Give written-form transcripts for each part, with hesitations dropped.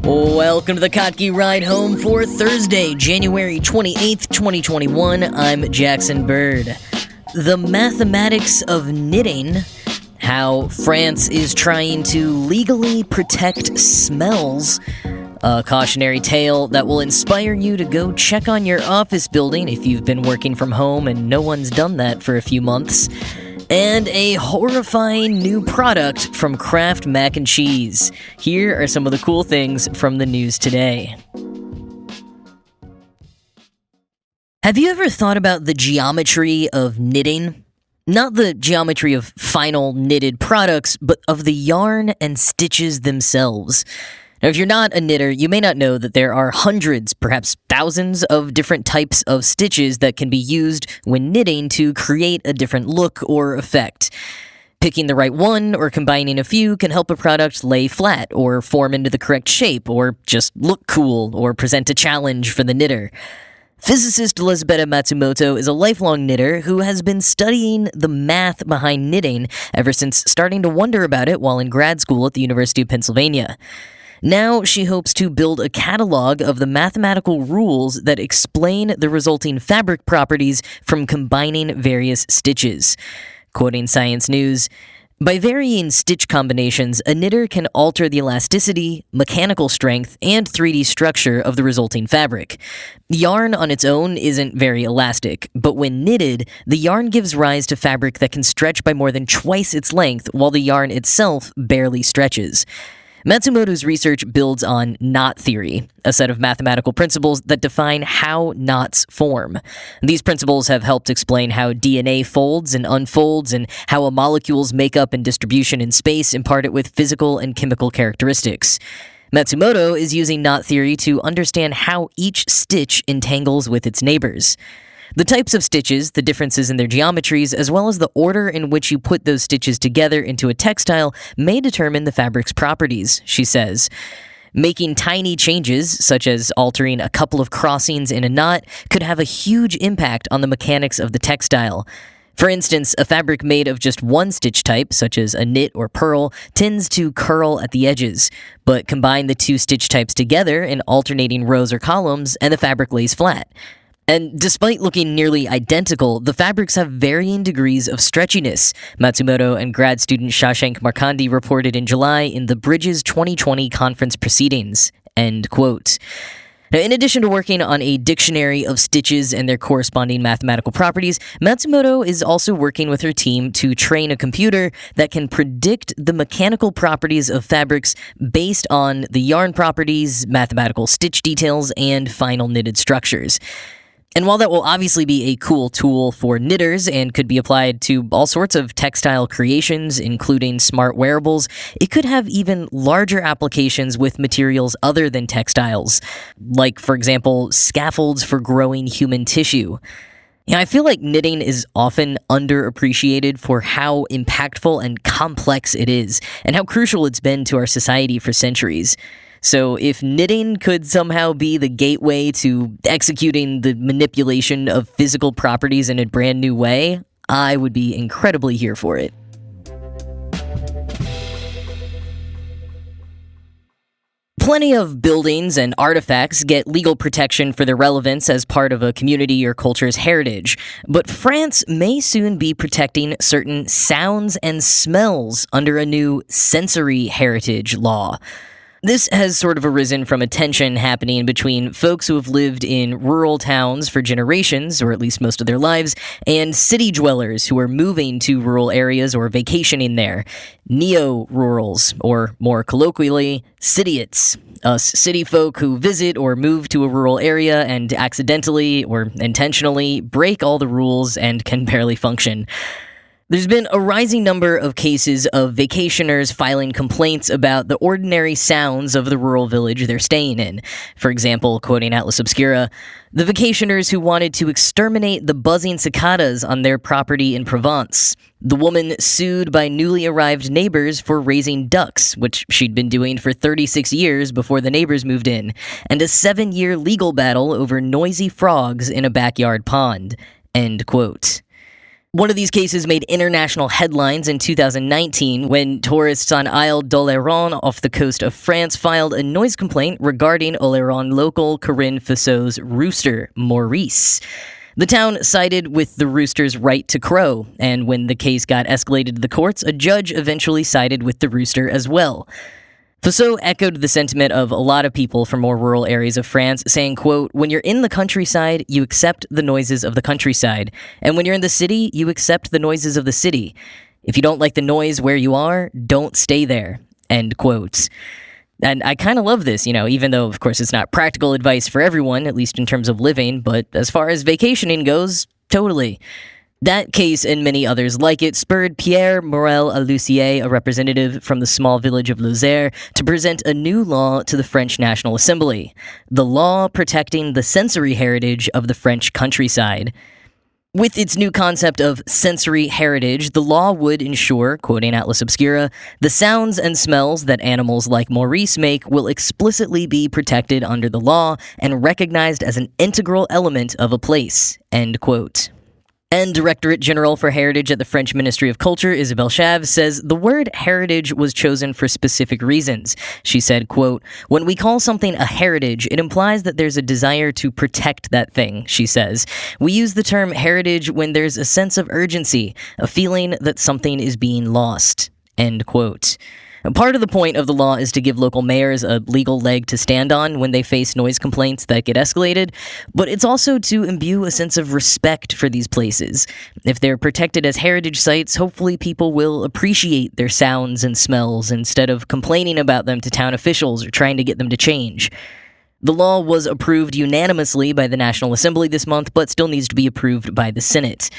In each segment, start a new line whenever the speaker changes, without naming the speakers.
Welcome to the Kottke Ride Home for Thursday, January 28th, 2021. I'm Jackson Bird. The mathematics of knitting, how France is trying to legally protect smells, a cautionary tale that will inspire you to go check on your office building if you've been working from home and no one's done that for a few months, and a horrifying new product from Kraft Mac and Cheese. Here are some of the cool things from the news today. Have you ever thought about the geometry of knitting? Not the geometry of final knitted products, but of the yarn and stitches themselves. Now, if you're not a knitter, you may not know that there are hundreds, perhaps thousands of different types of stitches that can be used when knitting to create a different look or effect. Picking the right one or combining a few can help a product lay flat or form into the correct shape or just look cool or present a challenge for the knitter. Physicist Elizabeth Matsumoto is a lifelong knitter who has been studying the math behind knitting ever since starting to wonder about it while in grad school at the University of Pennsylvania. Now she hopes to build a catalog of the mathematical rules that explain the resulting fabric properties from combining various stitches. Quoting Science News, "By varying stitch combinations, a knitter can alter the elasticity, mechanical strength, and 3D structure of the resulting fabric. Yarn on its own isn't very elastic, but when knitted, the yarn gives rise to fabric that can stretch by more than twice its length, while the yarn itself barely stretches." Matsumoto's research builds on knot theory, a set of mathematical principles that define how knots form. These principles have helped explain how DNA folds and unfolds and how a molecule's makeup and distribution in space impart it with physical and chemical characteristics. Matsumoto is using knot theory to understand how each stitch entangles with its neighbors. The types of stitches, the differences in their geometries, as well as the order in which you put those stitches together into a textile may determine the fabric's properties, she says. Making tiny changes, such as altering a couple of crossings in a knot, could have a huge impact on the mechanics of the textile. For instance, a fabric made of just one stitch type, such as a knit or purl, tends to curl at the edges. But combine the two stitch types together in alternating rows or columns, and the fabric lays flat. And despite looking nearly identical, the fabrics have varying degrees of stretchiness, Matsumoto and grad student Shashank Markandi reported in July in the Bridges 2020 conference proceedings. End quote. Now, in addition to working on a dictionary of stitches and their corresponding mathematical properties, Matsumoto is also working with her team to train a computer that can predict the mechanical properties of fabrics based on the yarn properties, mathematical stitch details, and final knitted structures. And while that will obviously be a cool tool for knitters and could be applied to all sorts of textile creations, including smart wearables, it could have even larger applications with materials other than textiles, like, for example, scaffolds for growing human tissue. I feel like knitting is often underappreciated for how impactful and complex it is, and how crucial it's been to our society for centuries. So if knitting could somehow be the gateway to executing the manipulation of physical properties in a brand new way, I would be incredibly here for it. Plenty of buildings and artifacts get legal protection for their relevance as part of a community or culture's heritage, but France may soon be protecting certain sounds and smells under a new sensory heritage law. This has sort of arisen from a tension happening between folks who have lived in rural towns for generations, or at least most of their lives, and city dwellers who are moving to rural areas or vacationing there. Neo-rurals, or more colloquially, cityots. Us city folk who visit or move to a rural area and accidentally or intentionally break all the rules and can barely function. There's been a rising number of cases of vacationers filing complaints about the ordinary sounds of the rural village they're staying in. For example, quoting Atlas Obscura, "The vacationers who wanted to exterminate the buzzing cicadas on their property in Provence. The woman sued by newly arrived neighbors for raising ducks, which she'd been doing for 36 years before the neighbors moved in, and a 7-year legal battle over noisy frogs in a backyard pond." End quote. One of these cases made international headlines in 2019 when tourists on Isle d'Oléron off the coast of France filed a noise complaint regarding Oléron local Corinne Fassot's rooster, Maurice. The town sided with the rooster's right to crow, and when the case got escalated to the courts, a judge eventually sided with the rooster as well. Fassot echoed the sentiment of a lot of people from more rural areas of France, saying, quote, "When you're in the countryside, you accept the noises of the countryside. And when you're in the city, you accept the noises of the city. If you don't like the noise where you are, don't stay there." End quote. And I kind of love this, even though, of course, it's not practical advice for everyone, at least in terms of living, but as far as vacationing goes, totally. That case and many others like it spurred Pierre Morel-a-Lussier, a representative from the small village of Lozère, to present a new law to the French National Assembly, the law protecting the sensory heritage of the French countryside. With its new concept of sensory heritage, the law would ensure, quoting Atlas Obscura, "the sounds and smells that animals like Maurice make will explicitly be protected under the law and recognized as an integral element of a place." End quote. And Directorate General for Heritage at the French Ministry of Culture, Isabelle Chave, says the word heritage was chosen for specific reasons. She said, quote, "When we call something a heritage, it implies that there's a desire to protect that thing," she says. "We use the term heritage when there's a sense of urgency, a feeling that something is being lost." End quote. Part of the point of the law is to give local mayors a legal leg to stand on when they face noise complaints that get escalated, but it's also to imbue a sense of respect for these places. If they're protected as heritage sites, hopefully people will appreciate their sounds and smells instead of complaining about them to town officials or trying to get them to change. The law was approved unanimously by the National Assembly this month, but still needs to be approved by the Senate.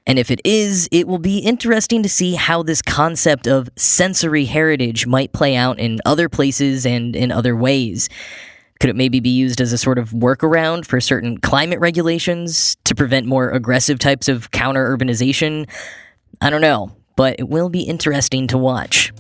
And if it is, it will be interesting to see how this concept of sensory heritage might play out in other places and in other ways. Could it maybe be used as a sort of workaround for certain climate regulations to prevent more aggressive types of counter-urbanization? I don't know, but it will be interesting to watch.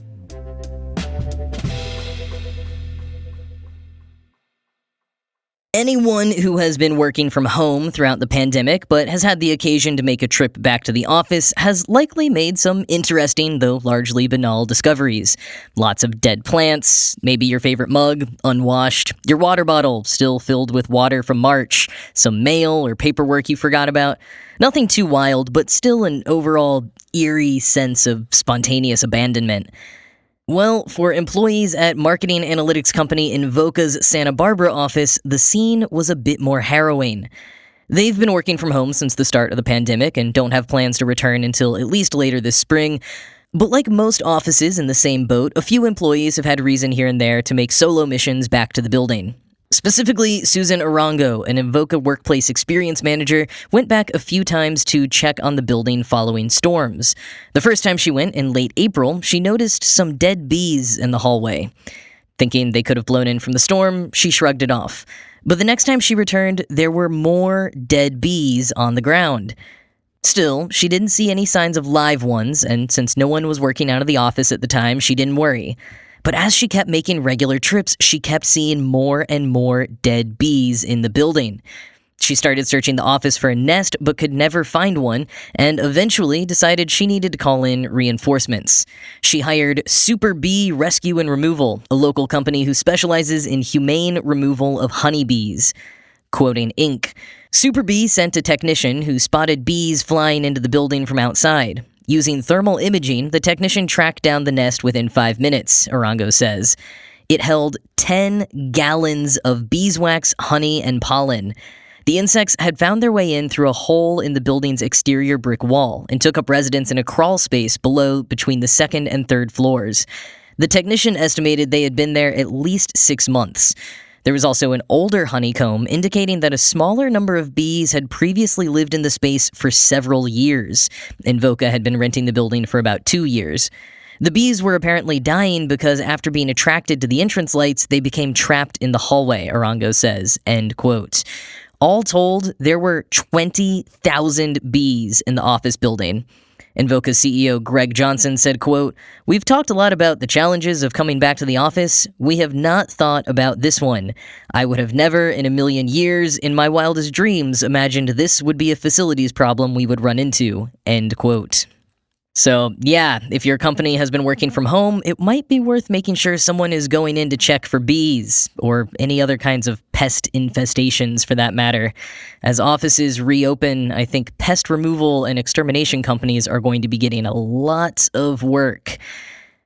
Anyone who has been working from home throughout the pandemic but has had the occasion to make a trip back to the office has likely made some interesting, though largely banal, discoveries. Lots of dead plants, maybe your favorite mug, unwashed, your water bottle still filled with water from March, some mail or paperwork you forgot about. Nothing too wild, but still an overall eerie sense of spontaneous abandonment. Well, for employees at marketing analytics company Invoca's Santa Barbara office, the scene was a bit more harrowing. They've been working from home since the start of the pandemic and don't have plans to return until at least later this spring. But like most offices in the same boat, a few employees have had reason here and there to make solo missions back to the building. Specifically, Susan Arango, an Invoca workplace experience manager, went back a few times to check on the building following storms. The first time she went, in late April, she noticed some dead bees in the hallway. Thinking they could have blown in from the storm, she shrugged it off. But the next time she returned, there were more dead bees on the ground. Still, she didn't see any signs of live ones, and since no one was working out of the office at the time, she didn't worry. But as she kept making regular trips, she kept seeing more and more dead bees in the building. She started searching the office for a nest, but could never find one, and eventually decided she needed to call in reinforcements. She hired Super Bee Rescue and Removal, a local company who specializes in humane removal of honeybees. Quoting Inc., Super Bee sent a technician who spotted bees flying into the building from outside. Using thermal imaging, the technician tracked down the nest within 5 minutes, Arango says. It held 10 gallons of beeswax, honey, and pollen. The insects had found their way in through a hole in the building's exterior brick wall and took up residence in a crawl space below between the second and third floors. The technician estimated they had been there at least 6 months. There was also an older honeycomb indicating that a smaller number of bees had previously lived in the space for several years. Invoca had been renting the building for about 2 years. The bees were apparently dying because after being attracted to the entrance lights, they became trapped in the hallway, Arango says, end quote. All told, there were 20,000 bees in the office building. Invoca CEO Greg Johnson said, quote, "We've talked a lot about the challenges of coming back to the office. We have not thought about this one. I would have never in a million years in my wildest dreams imagined this would be a facilities problem we would run into," end quote. So, yeah, if your company has been working from home, it might be worth making sure someone is going in to check for bees, or any other kinds of pest infestations for that matter. As offices reopen, I think pest removal and extermination companies are going to be getting a lot of work.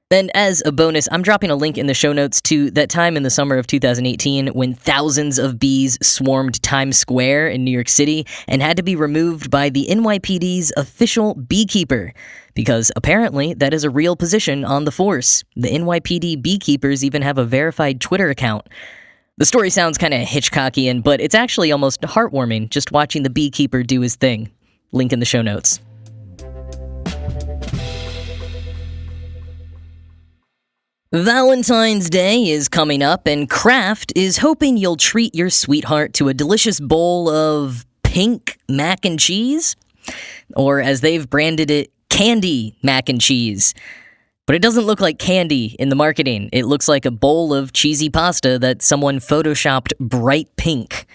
Then, as a bonus, I'm dropping a link in the show notes to that time in the summer of 2018 when thousands of bees swarmed Times Square in New York City and had to be removed by the NYPD's official beekeeper. Because apparently that is a real position on the force. The NYPD beekeepers even have a verified Twitter account. The story sounds kind of Hitchcockian, but it's actually almost heartwarming just watching the beekeeper do his thing. Link in the show notes. Valentine's Day is coming up, and Kraft is hoping you'll treat your sweetheart to a delicious bowl of pink mac and cheese, or as they've branded it, candy mac and cheese. But it doesn't look like candy in the marketing. It looks like a bowl of cheesy pasta that someone photoshopped bright pink.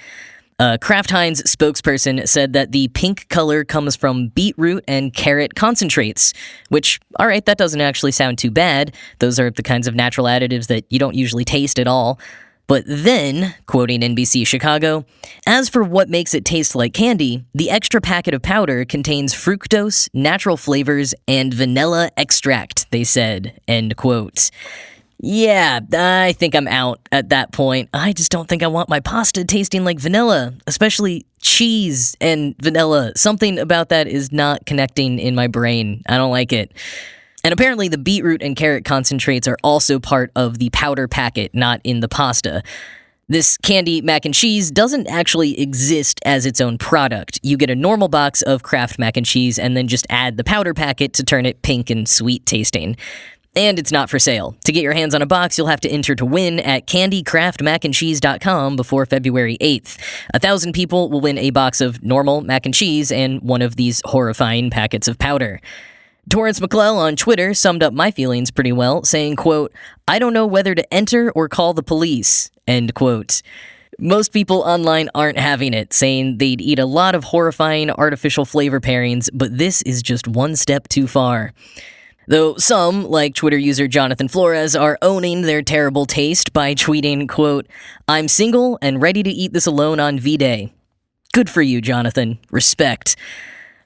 Kraft Heinz spokesperson said that the pink color comes from beetroot and carrot concentrates, which, alright, that doesn't actually sound too bad. Those are the kinds of natural additives that you don't usually taste at all. But then, quoting NBC Chicago, "As for what makes it taste like candy, the extra packet of powder contains fructose, natural flavors, and vanilla extract," they said, end quote. Yeah, I think I'm out at that point. I just don't think I want my pasta tasting like vanilla, especially cheese and vanilla. Something about that is not connecting in my brain. I don't like it. And apparently the beetroot and carrot concentrates are also part of the powder packet, not in the pasta. This candy mac and cheese doesn't actually exist as its own product. You get a normal box of Kraft Mac and Cheese and then just add the powder packet to turn it pink and sweet tasting. And it's not for sale. To get your hands on a box, you'll have to enter to win at candycraftmacandcheese.com before February 8th. 1,000 people will win a box of normal mac and cheese and one of these horrifying packets of powder. Torrance McClell on Twitter summed up my feelings pretty well, saying, quote, "I don't know whether to enter or call the police," end quote. Most people online aren't having it, saying they'd eat a lot of horrifying artificial flavor pairings, but this is just one step too far. Though some, like Twitter user Jonathan Flores, are owning their terrible taste by tweeting, quote, "I'm single and ready to eat this alone on V-Day." Good for you, Jonathan. Respect.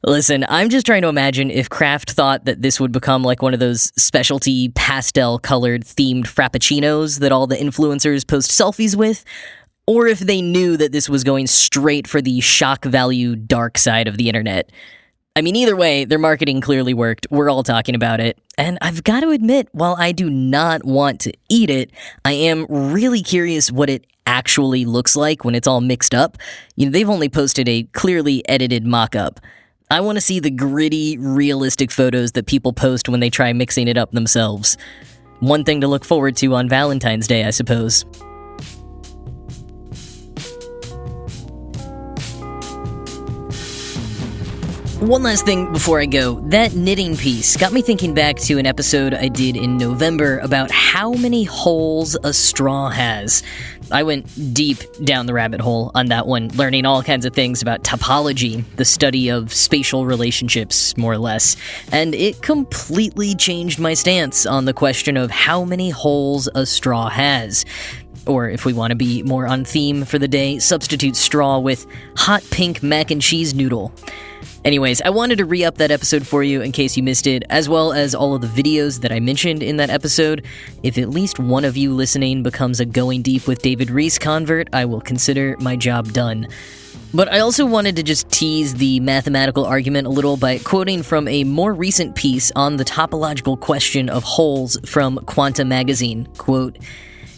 Listen, I'm just trying to imagine if Kraft thought that this would become like one of those specialty pastel-colored themed frappuccinos that all the influencers post selfies with, or if they knew that this was going straight for the shock value dark side of the internet. I mean, either way, their marketing clearly worked. We're all talking about it. And I've got to admit, while I do not want to eat it, I am really curious what it actually looks like when it's all mixed up. You know, they've only posted a clearly edited mock-up. I want to see the gritty, realistic photos that people post when they try mixing it up themselves. One thing to look forward to on Valentine's Day, I suppose. One last thing before I go. That knitting piece got me thinking back to an episode I did in November about how many holes a straw has. I went deep down the rabbit hole on that one, learning all kinds of things about topology, the study of spatial relationships, more or less, and it completely changed my stance on the question of how many holes a straw has. Or, if we want to be more on theme for the day, substitute straw with hot pink mac and cheese noodle. Anyways, I wanted to re-up that episode for you in case you missed it, as well as all of the videos that I mentioned in that episode. If at least one of you listening becomes a Going Deep with David Reese convert, I will consider my job done. But I also wanted to just tease the mathematical argument a little by quoting from a more recent piece on the topological question of holes from Quanta magazine. Quote,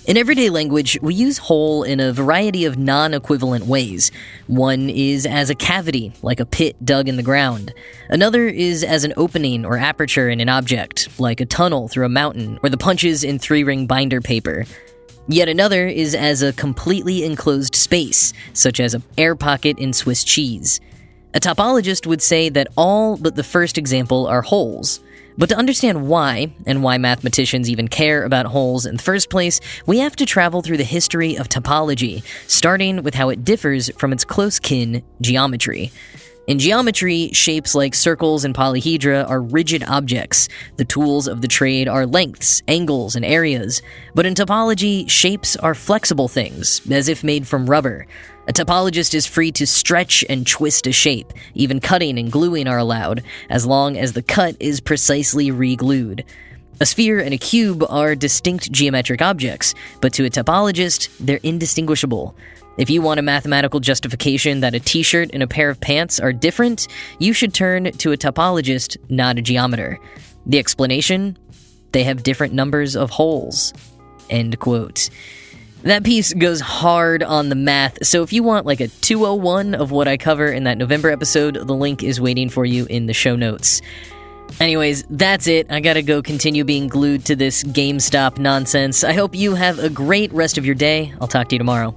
"In everyday language, we use hole in a variety of non-equivalent ways. One is as a cavity, like a pit dug in the ground. Another is as an opening or aperture in an object, like a tunnel through a mountain or the punches in 3-ring binder paper. Yet another is as a completely enclosed space, such as an air pocket in Swiss cheese. A topologist would say that all but the first example are holes. But to understand why, and why mathematicians even care about holes in the first place, we have to travel through the history of topology, starting with how it differs from its close kin, geometry. In geometry, shapes like circles and polyhedra are rigid objects. The tools of the trade are lengths, angles, and areas. But in topology, shapes are flexible things, as if made from rubber. A topologist is free to stretch and twist a shape. Even cutting and gluing are allowed, as long as the cut is precisely re-glued. A sphere and a cube are distinct geometric objects, but to a topologist, they're indistinguishable. If you want a mathematical justification that a t-shirt and a pair of pants are different, you should turn to a topologist, not a geometer. The explanation? They have different numbers of holes. End quote. That piece goes hard on the math, so if you want like a 201 of what I cover in that November episode, the link is waiting for you in the show notes. Anyways, that's it. I gotta go continue being glued to this GameStop nonsense. I hope you have a great rest of your day. I'll talk to you tomorrow.